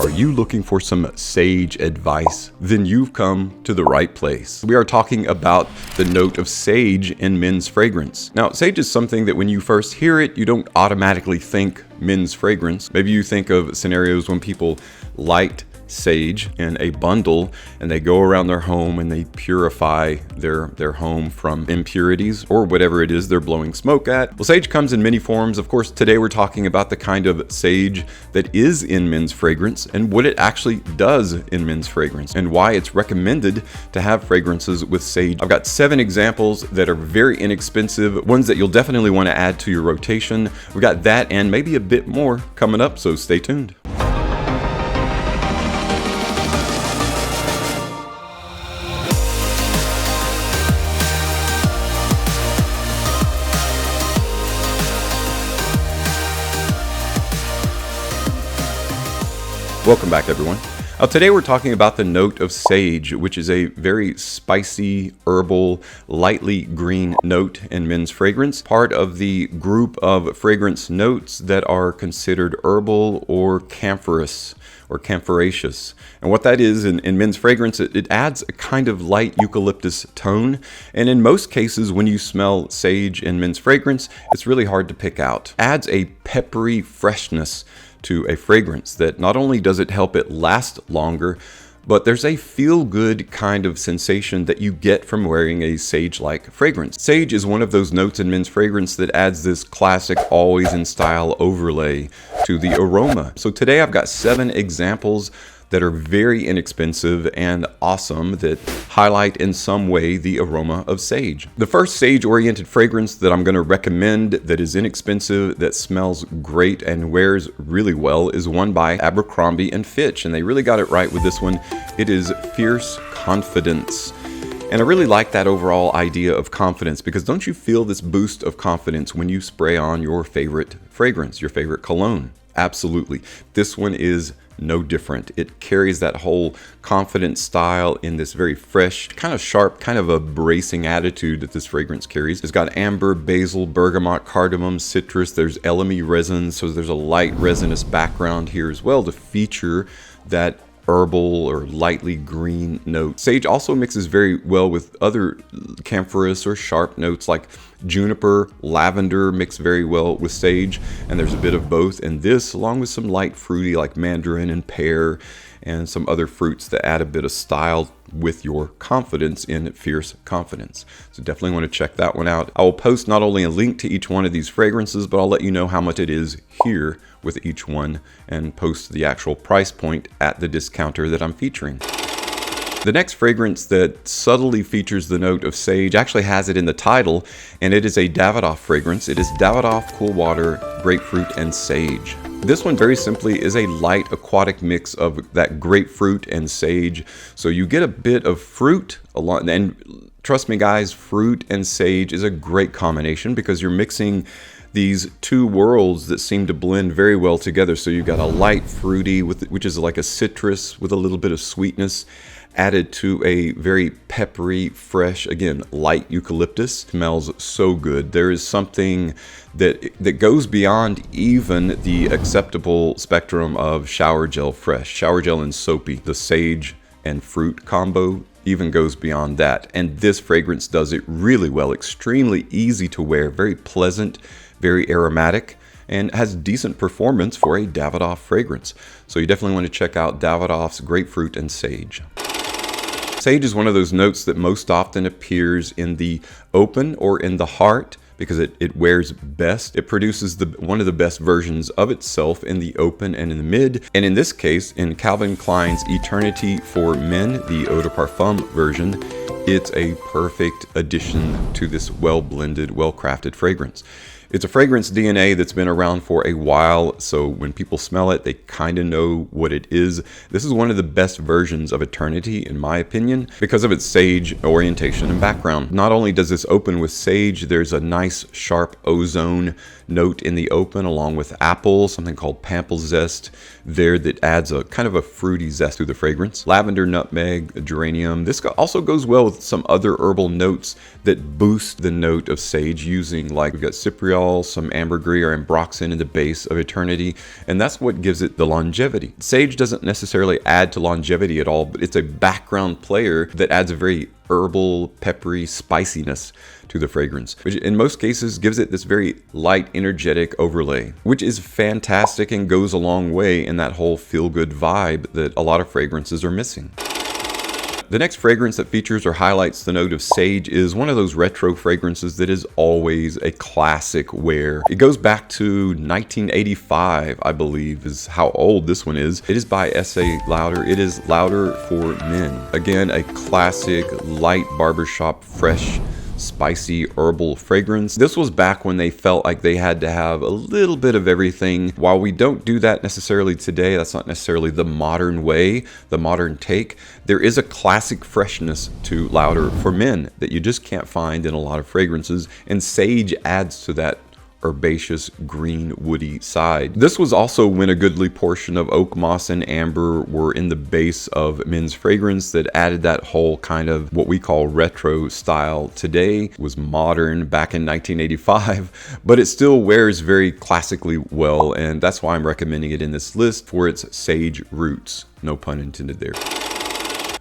Are you looking for some sage advice? Then you've come to the right place. We are talking about the note of sage in men's fragrance. Now, sage is something that when you first hear it, you don't automatically think men's fragrance. Maybe you think of scenarios when people light sage in a bundle and they go around their home and they purify their home from impurities or whatever it is they're blowing smoke at. Well, sage comes in many forms. Of course, today we're talking about the kind of sage that is in men's fragrance and what it actually does in men's fragrance and why it's recommended to have fragrances with sage. I've got 7 examples that are very inexpensive, ones that you'll definitely want to add to your rotation. We got that and maybe a bit more coming up, so stay tuned. Welcome back, everyone. Today we're talking about the note of sage, which is a very spicy, herbal, lightly green note in men's fragrance, part of the group of fragrance notes that are considered herbal or camphorous or camphoraceous. And what that is in men's fragrance, it adds a kind of light eucalyptus tone. And in most cases, when you smell sage in men's fragrance, it's really hard to pick out. Adds a peppery freshness to a fragrance that not only does it help it last longer, but there's a feel-good kind of sensation that you get from wearing a sage-like fragrance. Sage is one of those notes in men's fragrance that adds this classic always in style overlay to the aroma. So today I've got 7 examples that are very inexpensive and awesome that highlight in some way the aroma of sage. The first sage-oriented fragrance that I'm going to recommend that is inexpensive, that smells great and wears really well is one by Abercrombie & Fitch, and they really got it right with this one. It is Fierce Confidence. And I really like that overall idea of confidence, because don't you feel this boost of confidence when you spray on your favorite fragrance, your favorite cologne? Absolutely. This one is no different. It carries that whole confident style in this very fresh, kind of sharp, kind of a bracing attitude that this fragrance carries. It's got amber, basil, bergamot, cardamom, citrus. There's elemi resin, so there's a light resinous background here as well to feature that herbal or lightly green note. Sage also mixes very well with other camphorous or sharp notes like juniper, lavender mix very well with sage, and there's a bit of both in this, along with some light fruity like mandarin and pear and some other fruits that add a bit of style with your confidence in Fierce Confidence. So definitely want to check that one out. I will post not only a link to each one of these fragrances, but I'll let you know how much it is here with each one and post the actual price point at the discounter that I'm featuring. The next fragrance that subtly features the note of sage actually has it in the title, and it is a Davidoff fragrance. It is Davidoff Cool Water, Grapefruit, and Sage. This one very simply is a light aquatic mix of that grapefruit and sage. So you get a bit of fruit along, and trust me guys, fruit and sage is a great combination because you're mixing these two worlds that seem to blend very well together. So you've got a light fruity, which is like a citrus with a little bit of sweetness, added to a very peppery, fresh, again, light eucalyptus. Smells so good. There is something that goes beyond even the acceptable spectrum of shower gel fresh. Shower gel and soapy. The sage and fruit combo even goes beyond that. And this fragrance does it really well. Extremely easy to wear, very pleasant, very aromatic, and has decent performance for a Davidoff fragrance. So you definitely want to check out Davidoff's Grapefruit and Sage. Sage is one of those notes that most often appears in the open or in the heart because it wears best. It produces one of the best versions of itself in the open and in the mid. And in this case, in Calvin Klein's Eternity for Men, the Eau de Parfum version, it's a perfect addition to this well-blended, well-crafted fragrance. It's a fragrance DNA that's been around for a while, so when people smell it, they kind of know what it is. This is one of the best versions of Eternity, in my opinion, because of its sage orientation and background. Not only does this open with sage, there's a nice sharp ozone note in the open along with apple, something called pample zest there that adds a kind of a fruity zest to the fragrance. Lavender, nutmeg, geranium. This also goes well with some other herbal notes that boost the note of sage using, like we've got cypriol, Cypriol, some ambergris or ambroxan in the base of Eternity, and that's what gives it the longevity. Sage doesn't necessarily add to longevity at all, but it's a background player that adds a very herbal, peppery spiciness to the fragrance, which in most cases gives it this very light, energetic overlay, which is fantastic and goes a long way in that whole feel-good vibe that a lot of fragrances are missing. The next fragrance that features or highlights the note of sage is one of those retro fragrances that is always a classic wear. It goes back to 1985, I believe, is how old this one is. It is by S.A. Lauder. It is Lauder for Men. Again, a classic, light barbershop, fresh, spicy herbal fragrance. This was back when they felt like they had to have a little bit of everything. While we don't do that necessarily today, that's not necessarily the modern way, the modern take, there is a classic freshness to Lauder for Men that you just can't find in a lot of fragrances, and sage adds to that herbaceous, green, woody side. This was also when a goodly portion of oak moss and amber were in the base of men's fragrance that added that whole kind of what we call retro style today. It was modern back in 1985, but it still wears very classically well, and that's why I'm recommending it in this list for its sage roots. No pun intended there.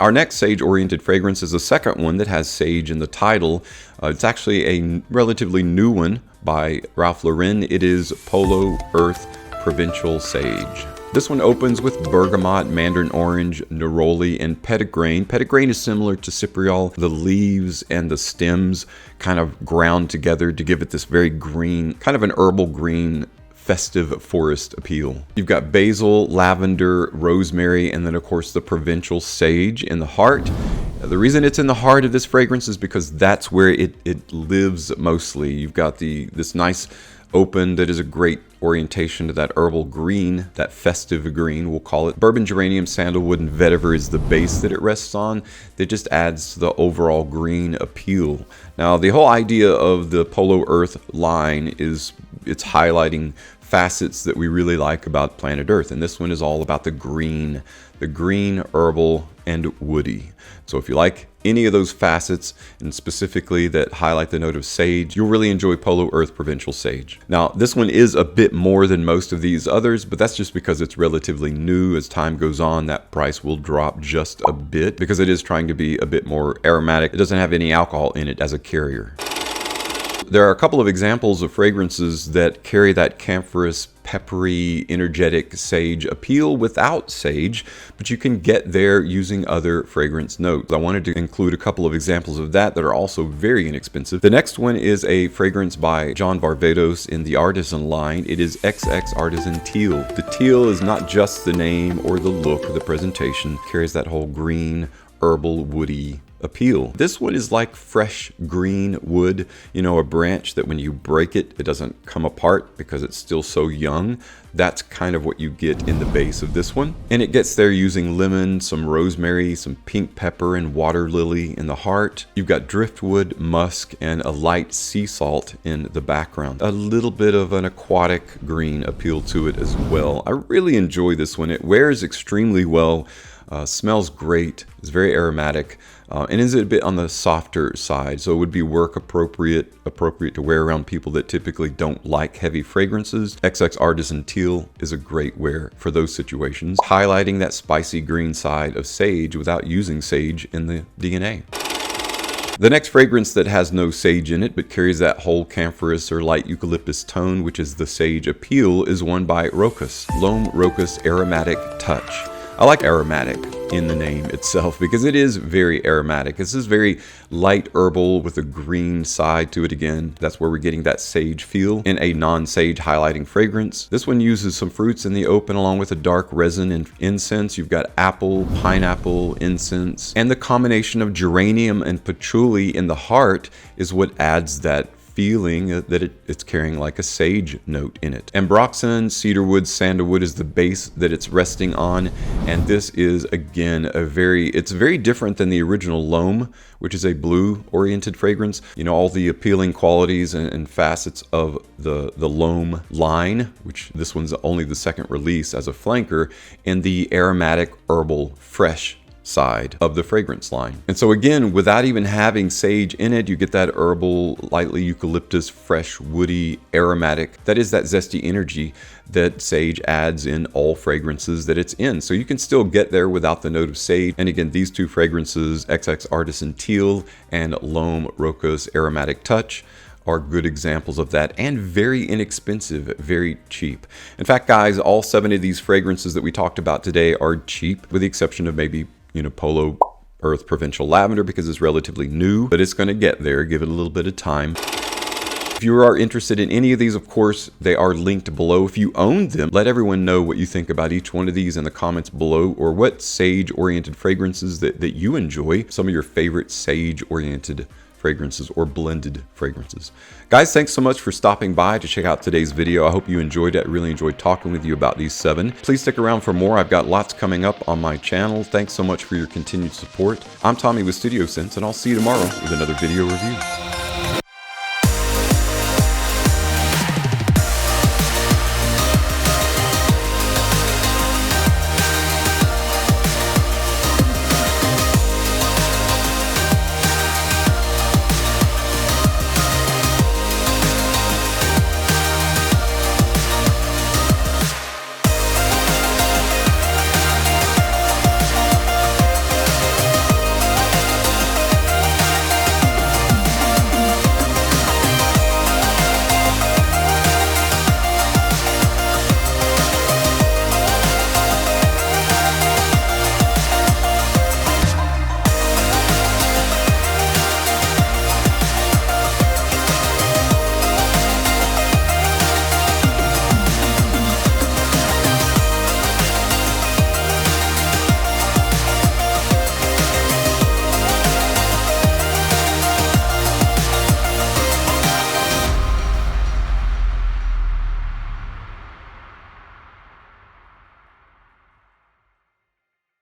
Our next sage-oriented fragrance is the second one that has sage in the title. It's actually a relatively new one by Ralph Lauren. It is Polo Earth Provincial Sage. This one opens with bergamot, mandarin orange, neroli, and petitgrain. Petitgrain is similar to Cypriol. The leaves and the stems kind of ground together to give it this very green, kind of an herbal green, festive forest appeal. You've got basil, lavender, rosemary, and then of course the provincial sage in the heart. The reason it's in the heart of this fragrance is because that's where it lives mostly. You've got this nice open that is a great orientation to that herbal green, that festive green, we'll call it. Bourbon geranium, sandalwood, and vetiver is the base that it rests on. That just adds to the overall green appeal. Now, the whole idea of the Polo Earth line is it's highlighting facets that we really like about planet Earth, and this one is all about the green, herbal, and woody. So if you like any of those facets, and specifically that highlight the note of sage, you'll really enjoy Polo Earth Provincial Sage. Now, this one is a bit more than most of these others, but that's just because it's relatively new. As time goes on, that price will drop just a bit because it is trying to be a bit more aromatic. It doesn't have any alcohol in it as a carrier. There are a couple of examples of fragrances that carry that camphorous, peppery, energetic sage appeal without sage, but you can get there using other fragrance notes. I wanted to include a couple of examples of that are also very inexpensive. The next one is a fragrance by John Varvatos in the Artisan line. It is XX Artisan Teal. The teal is not just the name or the look or the presentation. It carries that whole green, herbal, woody appeal. This one is like fresh green wood, a branch that when you break it, it doesn't come apart because it's still so young. That's kind of what you get in the base of this one. And it gets there using lemon, some rosemary, some pink pepper, and water lily in the heart. You've got driftwood, musk, and a light sea salt in the background. A little bit of an aquatic green appeal to it as well. I really enjoy this one. It wears extremely well. Smells great. It's very aromatic. And is a bit on the softer side, so it would be work appropriate to wear around people that typically don't like heavy fragrances. XX Artisan Teal is a great wear for those situations, highlighting that spicy green side of sage without using sage in the DNA. The next fragrance that has no sage in it but carries that whole camphorous or light eucalyptus tone, which is the sage appeal, is one by Rocus, L'Homme Rocus Aromatic Touch. I like aromatic in the name itself because it is very aromatic. This is very light herbal with a green side to it again. That's where we're getting that sage feel in a non-sage highlighting fragrance. This one uses some fruits in the open along with a dark resin and incense. You've got apple, pineapple, incense, and the combination of geranium and patchouli in the heart is what adds that feeling that it's carrying like a sage note in it. Ambroxan, cedarwood, sandalwood is the base that it's resting on, and this is again it's very different than the original L'Homme, which is a blue oriented fragrance. All the appealing qualities and facets of the L'Homme line, which this one's only the second release as a flanker, and the aromatic, herbal, fresh side of the fragrance line. And so again, without even having sage in it, you get that herbal, lightly eucalyptus, fresh, woody, aromatic. That is that zesty energy that sage adds in all fragrances that it's in. So you can still get there without the note of sage. And again, these two fragrances, XX Artisan Teal and L'Homme Rocos Aromatic Touch, are good examples of that, and very inexpensive, very cheap. In fact, guys, all 7 of these fragrances that we talked about today are cheap, with the exception of maybe, Polo Earth Provincial Lavender, because it's relatively new, but it's going to get there. Give it a little bit of time. If you are interested in any of these, of course, they are linked below. If you own them, let everyone know what you think about each one of these in the comments below, or what sage-oriented fragrances that you enjoy, some of your favorite sage-oriented fragrances or blended fragrances. Guys, thanks so much for stopping by to check out today's video. I hope you enjoyed it. I really enjoyed talking with you about these 7. Please stick around for more. I've got lots coming up on my channel. Thanks so much for your continued support. I'm Tommy with Studio Sense, and I'll see you tomorrow with another video review.